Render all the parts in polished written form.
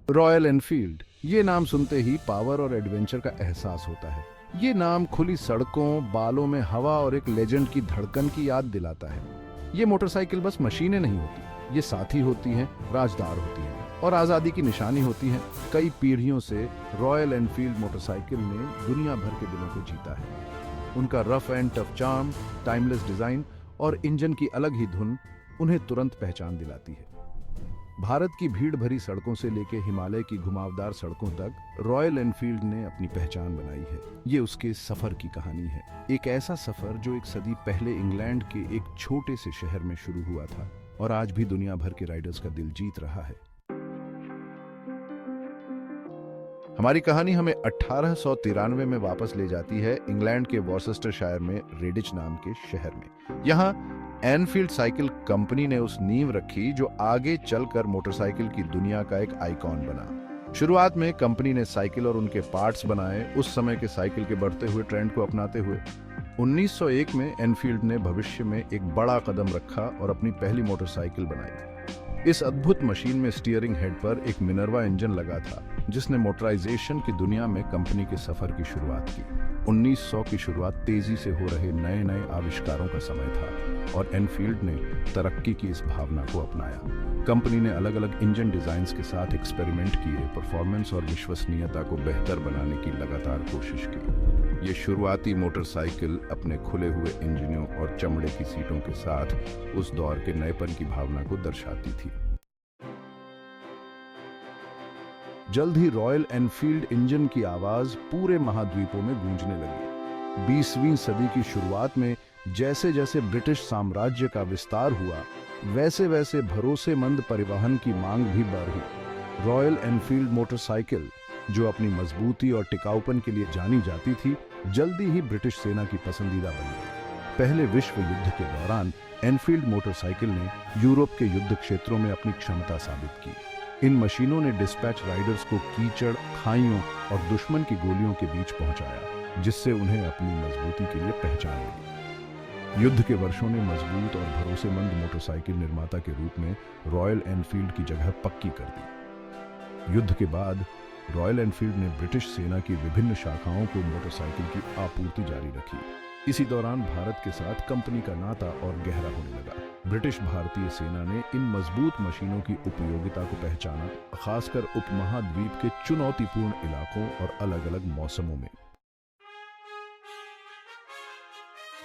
Royal Enfield, ये नाम सुनते ही पावर और एडवेंचर का एहसास होता है। ये नाम खुली सड़कों, बालों में हवा और एक लेजेंड की धड़कन की याद दिलाता है। ये मोटरसाइकिल बस मशीनें नहीं होती, ये साथी होती हैं, राजदार होती हैं और आज़ादी की निशानी होती हैं। कई पीढ़ियों से रॉयल एनफील्ड मोटरसाइकिल ने दुनिया भर के दिलों को जीता है। उनका rough and tough charm, timeless design और इंजन की अलग ही धुन उन्हें तुरंत पहचान दिलाती है। भारत की भीड़ भरी सड़कों से लेकर हिमालय की घुमावदार सड़कों तक रॉयल एनफील्ड ने अपनी पहचान बनाई है। ये उसके सफर की कहानी है, एक ऐसा सफर जो एक सदी पहले इंग्लैंड के एक छोटे से शहर में शुरू हुआ था और आज भी दुनिया भर के राइडर्स का दिल जीत रहा है। हमारी कहानी हमें 1893 में वापस ले जाती है इंग्लैंड के वॉर्सेस्टरशायर में रेडिच नाम के शहर में। यहाँ एनफील्ड साइकिल कंपनी ने उस नींव रखी जो आगे चलकर मोटरसाइकिल की दुनिया का एक आइकॉन बना। शुरुआत में कंपनी ने साइकिल और उनके पार्ट्स बनाए, उस समय के साइकिल के बढ़ते हुए ट्रेंड को अपनाते हुए। 1901 में एनफील्ड ने भविष्य में एक बड़ा कदम रखा और अपनी पहली मोटरसाइकिल बनाई। इस अद्भुत मशीन में स्टीयरिंग हेड पर एक मिनर्वा इंजन लगा था, जिसने मोटराइजेशन की दुनिया में कंपनी के सफर की शुरुआत की। 1900 की शुरुआत तेजी से हो रहे नए नए आविष्कारों का समय था और एनफील्ड ने तरक्की की इस भावना को अपनाया। कंपनी ने अलग अलग इंजन डिजाइन्स के साथ एक्सपेरिमेंट किए, परफॉर्मेंस और विश्वसनीयता को बेहतर बनाने की लगातार कोशिश की। ये शुरुआती मोटरसाइकिल अपने खुले हुए इंजनों और चमड़े की सीटों के साथ उस दौर के नएपन की भावना को दर्शाती थी। जल्द ही रॉयल एनफील्ड इंजन की आवाज पूरे महाद्वीपों में गूंजने लगी। 20वीं सदी की शुरुआत में जैसे जैसे ब्रिटिश साम्राज्य का विस्तार हुआ, वैसे वैसे भरोसेमंद परिवहन की मांग भी बढ़ी। रॉयल एनफील्ड मोटरसाइकिल, जो अपनी मजबूती और टिकाऊपन के लिए जानी जाती थी, जल्दी ही ब्रिटिश सेना की पसंदीदा बन गई। पहले विश्व युद्ध के दौरान एनफील्ड मोटरसाइकिल ने यूरोप के युद्ध क्षेत्रों में अपनी क्षमता साबित की। इन मशीनों ने डिस्पैच राइडर्स को कीचड़, खाइयों और दुश्मन की गोलियों के बीच पहुंचाया, जिससे उन्हें अपनी मजबूती के लिए पहचान मिली। युद्ध के वर्षों ने मजबूत और भरोसेमंद मोटरसाइकिल निर्माता के रूप में रॉयल एनफील्ड की जगह पक्की कर दी। युद्ध के बाद रॉयल एनफील्ड ने ब्रिटिश सेना की विभिन्न शाखाओं को मोटरसाइकिल की आपूर्ति जारी रखी। इसी दौरान भारत के साथ कंपनी का नाता और गहरा होने लगा। ब्रिटिश भारतीय सेना ने इन मजबूत मशीनों की उपयोगिता को पहचाना, खासकर उपमहाद्वीप के चुनौतीपूर्ण इलाकों और अलग अलग मौसमों में।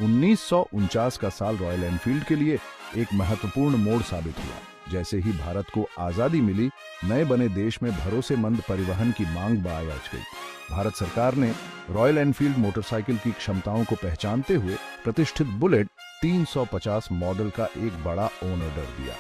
1949 का साल रॉयल एनफील्ड के लिए एक महत्वपूर्ण मोड़ साबित हुआ। जैसे ही भारत को आजादी मिली, नए बने देश में भरोसेमंद परिवहन की मांग बाज गई। भारत सरकार ने रॉयल एनफील्ड मोटरसाइकिल की क्षमताओं को पहचानते हुए प्रतिष्ठित बुलेट 350 मॉडल का एक बड़ा ऑनर दिया।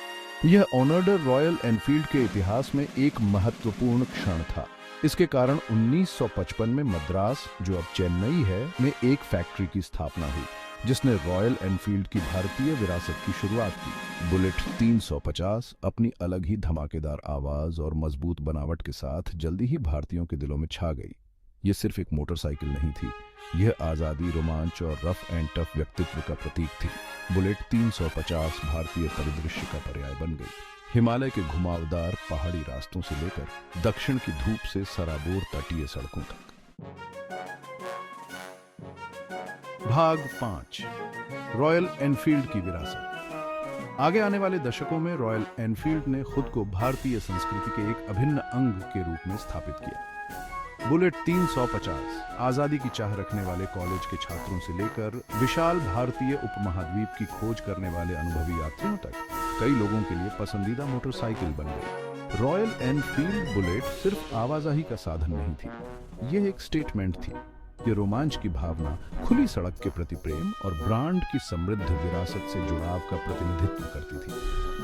यह ऑनर रॉयल एनफील्ड के इतिहास में एक महत्वपूर्ण क्षण था। इसके कारण 1955 में मद्रास, जो अब चेन्नई है, में एक फैक्ट्री की स्थापना हुई, जिसने रॉयल एनफील्ड की भारतीय विरासत की शुरुआत की। बुलेट 350 अपनी अलग ही धमाकेदार आवाज और मजबूत बनावट के साथ जल्दी ही भारतीयों के दिलों में छा गई। यह सिर्फ एक मोटरसाइकिल नहीं थी, यह आजादी, रोमांच और रफ एंड टफ व्यक्तित्व का प्रतीक थी। बुलेट 350 भारतीय परिदृश्य का पर्याय बन गई। हिमालय के घुमावदार पहाड़ी रास्तों से लेकर दक्षिण की धूप से सराबोर तटीय सड़कों तक। भाग 5, रॉयल एनफील्ड की विरासत। आगे आने वाले दशकों में रॉयल एनफील्ड ने खुद को भारतीय संस्कृति के एक अभिन्न अंग के रूप में स्थापित किया। बुलेट 350 आजादी की चाह रखने वाले कॉलेज के छात्रों से लेकर विशाल भारतीय उपमहाद्वीप की खोज करने वाले अनुभवी यात्रियों तक कई लोगों के लिए पसंदीदा मोटरसाइकिल बन गई। रॉयल एनफील्ड बुलेट सिर्फ आवाजाही का साधन नहीं थी, यह एक स्टेटमेंट थी। ये रोमांच की भावना, खुली सड़क के प्रति प्रेम और ब्रांड की समृद्ध विरासत से जुड़ाव का प्रतिनिधित्व करती थी।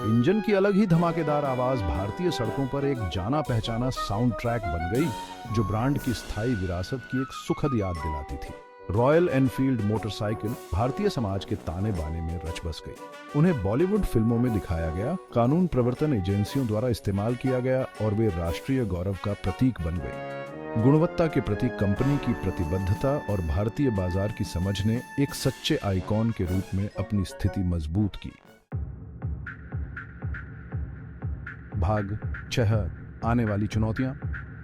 इंजन की अलग ही धमाकेदार आवाज भारतीय सड़कों पर एक जाना पहचाना साउंड ट्रैक बन गई, जो ब्रांड की स्थायी विरासत की एक सुखद याद दिलाती थी। Royal Enfield motorcycle Bharatiya Samaj के ताने बाने में रच बस गई। उन्हें बॉलीवुड फिल्मों में दिखाया गया, कानून प्रवर्तन एजेंसियों द्वारा इस्तेमाल किया गया और वे राष्ट्रीय गौरव का प्रतीक बन गए। गुणवत्ता के प्रति कंपनी की प्रतिबद्धता और भारतीय बाजार की समझ ने एक सच्चे आइकॉन के रूप में अपनी स्थिति मजबूत की। भाग 6, आने वाली चुनौतियां।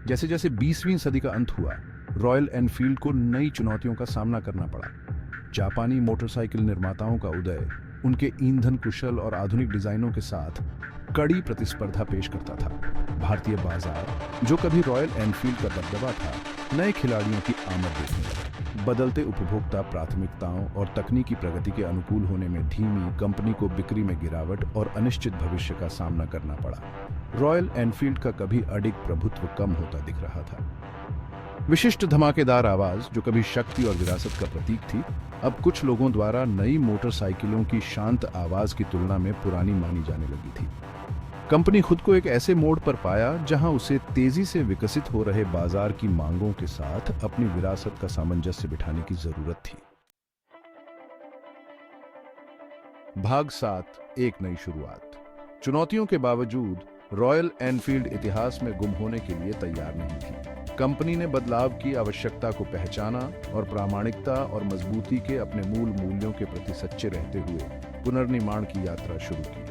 जैसे जैसे 20वीं सदी का अंत हुआ, रॉयल एनफील्ड को नई चुनौतियों का सामना करना पड़ा। जापानी मोटरसाइकिल निर्माताओं का उदय उनके ईंधन कुशल और आधुनिक डिजाइनों के साथ कड़ी प्रतिस्पर्धा पेश करता था। भारतीय बाजार, जो कभी रॉयल एनफील्ड का दबदबा था, नए खिलाड़ियों की आमद देखने लगा। बदलते उपभोक्ता प्राथमिकताओं और तकनीकी प्रगति के अनुकूल होने में धीमी कंपनी को बिक्री में गिरावट और अनिश्चित भविष्य का सामना करना पड़ा। रॉयल एनफील्ड का कभी अडिग प्रभुत्व कम होता दिख रहा था। विशिष्ट धमाकेदार आवाज, जो कभी शक्ति और विरासत का प्रतीक थी, अब कुछ लोगों द्वारा नई मोटरसाइकिलों की शांत आवाज की तुलना में पुरानी मानी जाने लगी थी। कंपनी खुद को एक ऐसे मोड़ पर पाया जहां उसे तेजी से विकसित हो रहे बाजार की मांगों के साथ अपनी विरासत का सामंजस्य बिठाने की जरूरत थी। भाग 7, एक नई शुरुआत। चुनौतियों के बावजूद रॉयल एनफील्ड इतिहास में गुम होने के लिए तैयार नहीं थी। कंपनी ने बदलाव की आवश्यकता को पहचाना और प्रामाणिकता और मजबूती के अपने मूल मूल्यों के प्रति सच्चे रहते हुए पुनर्निर्माण की यात्रा शुरू की।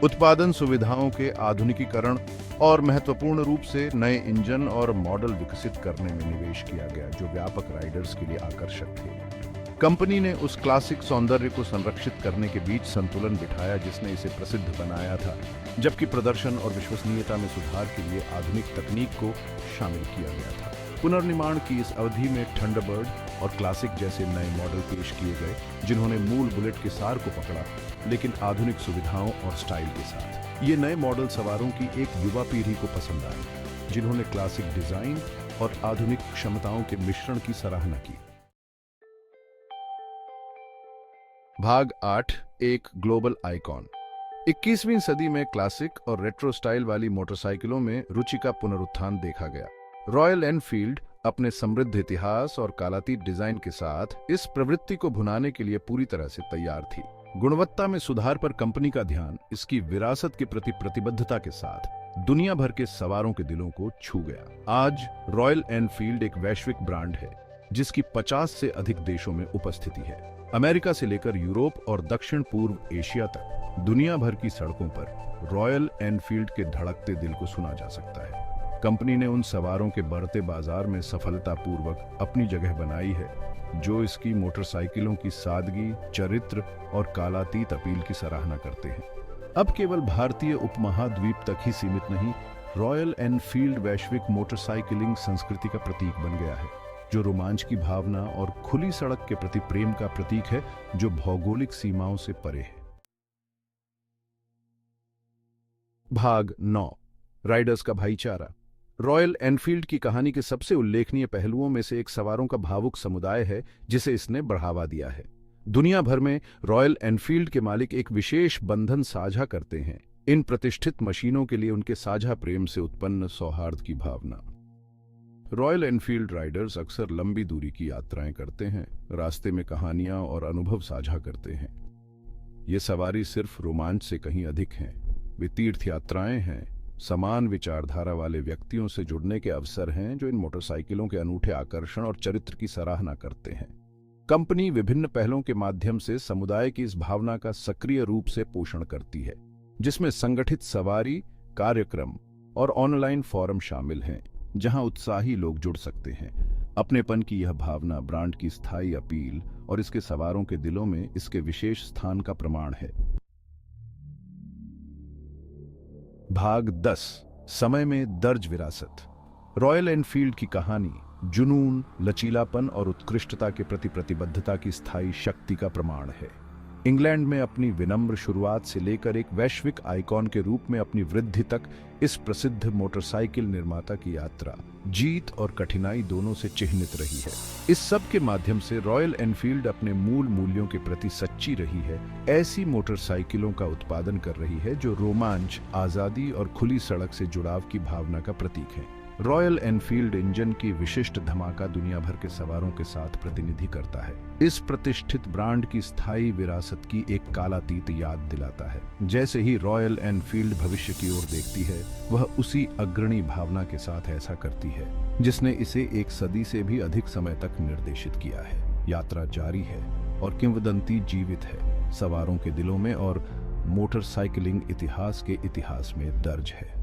उत्पादन सुविधाओं के आधुनिकीकरण और महत्वपूर्ण रूप से नए इंजन और मॉडल विकसित करने में निवेश किया गया, जो व्यापक राइडर्स के लिए आकर्षक थे। कंपनी ने उस क्लासिक सौंदर्य को संरक्षित करने के बीच संतुलन बिठाया जिसने इसे प्रसिद्ध बनाया था, जबकि प्रदर्शन और विश्वसनीयता में सुधार के लिए आधुनिक तकनीक को शामिल किया गया था। पुनर्निर्माण की इस अवधि में थंडरबर्ड और क्लासिक जैसे नए मॉडल पेश किए गए, जिन्होंने मूल बुलेट के सार को पकड़ा, लेकिन आधुनिक सुविधाओं और स्टाइल के साथ। ये नए मॉडल सवारों की एक युवा पीढ़ी को पसंद आए, जिन्होंने क्लासिक डिजाइन और आधुनिक क्षमताओं के मिश्रण की सराहना की। भाग 8, एक ग्लोबल आइकॉन। 21वीं सदी में क्लासिक और रेट्रो स्टाइल वाली मोटरसाइकिलों में रुचि का पुनरुत्थान देखा गया। रॉयल एनफील्ड अपने समृद्ध इतिहास और कालातीत डिजाइन के साथ इस प्रवृत्ति को भुनाने के लिए पूरी तरह से तैयार थी। गुणवत्ता में सुधार पर कंपनी का ध्यान इसकी विरासत के प्रति प्रतिबद्धता के साथ दुनिया भर के सवारों के दिलों को छू गया। आज रॉयल एनफील्ड एक वैश्विक ब्रांड है, जिसकी 50 से अधिक देशों में उपस्थिति है। अमेरिका से लेकर यूरोप और दक्षिण पूर्व एशिया तक दुनिया भर की सड़कों पर रॉयल एनफील्ड के धड़कते दिल को सुना जा सकता है। कंपनी ने उन सवारों के बढ़ते बाजार में सफलतापूर्वक अपनी जगह बनाई है, जो इसकी मोटरसाइकिलों की सादगी, चरित्र और कालातीत अपील की सराहना करते हैं। अब केवल भारतीय उपमहाद्वीप तक ही सीमित नहीं, रॉयल एनफील्ड वैश्विक मोटरसाइकिलिंग संस्कृति का प्रतीक बन गया है, जो रोमांच की भावना और खुली सड़क के प्रति प्रेम का प्रतीक है, जो भौगोलिक सीमाओं से परे है। भाग 9, राइडर्स का भाईचारा। रॉयल एनफील्ड की कहानी के सबसे उल्लेखनीय पहलुओं में से एक सवारों का भावुक समुदाय है, जिसे इसने बढ़ावा दिया है। दुनिया भर में रॉयल एनफील्ड के मालिक एक विशेष बंधन साझा करते हैं, इन प्रतिष्ठित मशीनों के लिए उनके साझा प्रेम से उत्पन्न सौहार्द की भावना। रॉयल एनफील्ड राइडर्स अक्सर लंबी दूरी की यात्राएं करते हैं, रास्ते में कहानियां और अनुभव साझा करते हैं। ये सवारी सिर्फ रोमांच से कहीं अधिक हैं, वे तीर्थ यात्राएं हैं, समान विचारधारा वाले व्यक्तियों से जुड़ने के अवसर हैं, जो इन मोटरसाइकिलों के अनूठे आकर्षण और चरित्र की सराहना करते हैं। कंपनी विभिन्न पहलों के माध्यम से समुदाय की इस भावना का सक्रिय रूप से पोषण करती है, जिसमें संगठित सवारी कार्यक्रम और ऑनलाइन फोरम शामिल हैं, जहां उत्साही लोग जुड़ सकते हैं। अपनेपन की यह भावना ब्रांड की स्थायी अपील और इसके सवारों के दिलों में इसके विशेष स्थान का प्रमाण है। भाग 10, समय में दर्ज विरासत। रॉयल एनफील्ड की कहानी जुनून, लचीलापन और उत्कृष्टता के प्रति प्रतिबद्धता की स्थायी शक्ति का प्रमाण है। इंग्लैंड में अपनी विनम्र शुरुआत से लेकर एक वैश्विक आइकॉन के रूप में अपनी वृद्धि तक, इस प्रसिद्ध मोटरसाइकिल निर्माता की यात्रा जीत और कठिनाई दोनों से चिह्नित रही है। इस सब के माध्यम से रॉयल एनफील्ड अपने मूल मूल्यों के प्रति सच्ची रही है, ऐसी मोटरसाइकिलों का उत्पादन कर रही है जो रोमांच, आजादी और खुली सड़क से जुड़ाव की भावना का प्रतीक है। रॉयल एनफील्ड इंजन की विशिष्ट धमाका दुनिया भर के सवारों के साथ प्रतिनिधि करता है। इस प्रतिष्ठित ब्रांड की स्थायी विरासत की एक कालातीत याद दिलाता है। जैसे ही रॉयल एनफील्ड भविष्य की ओर देखती है, वह उसी अग्रणी भावना के साथ ऐसा करती है जिसने इसे एक सदी से भी अधिक समय तक निर्देशित किया है। यात्रा जारी है और किंवदंती जीवित है, सवारों के दिलों में और मोटरसाइकिलिंग इतिहास के इतिहास में दर्ज है।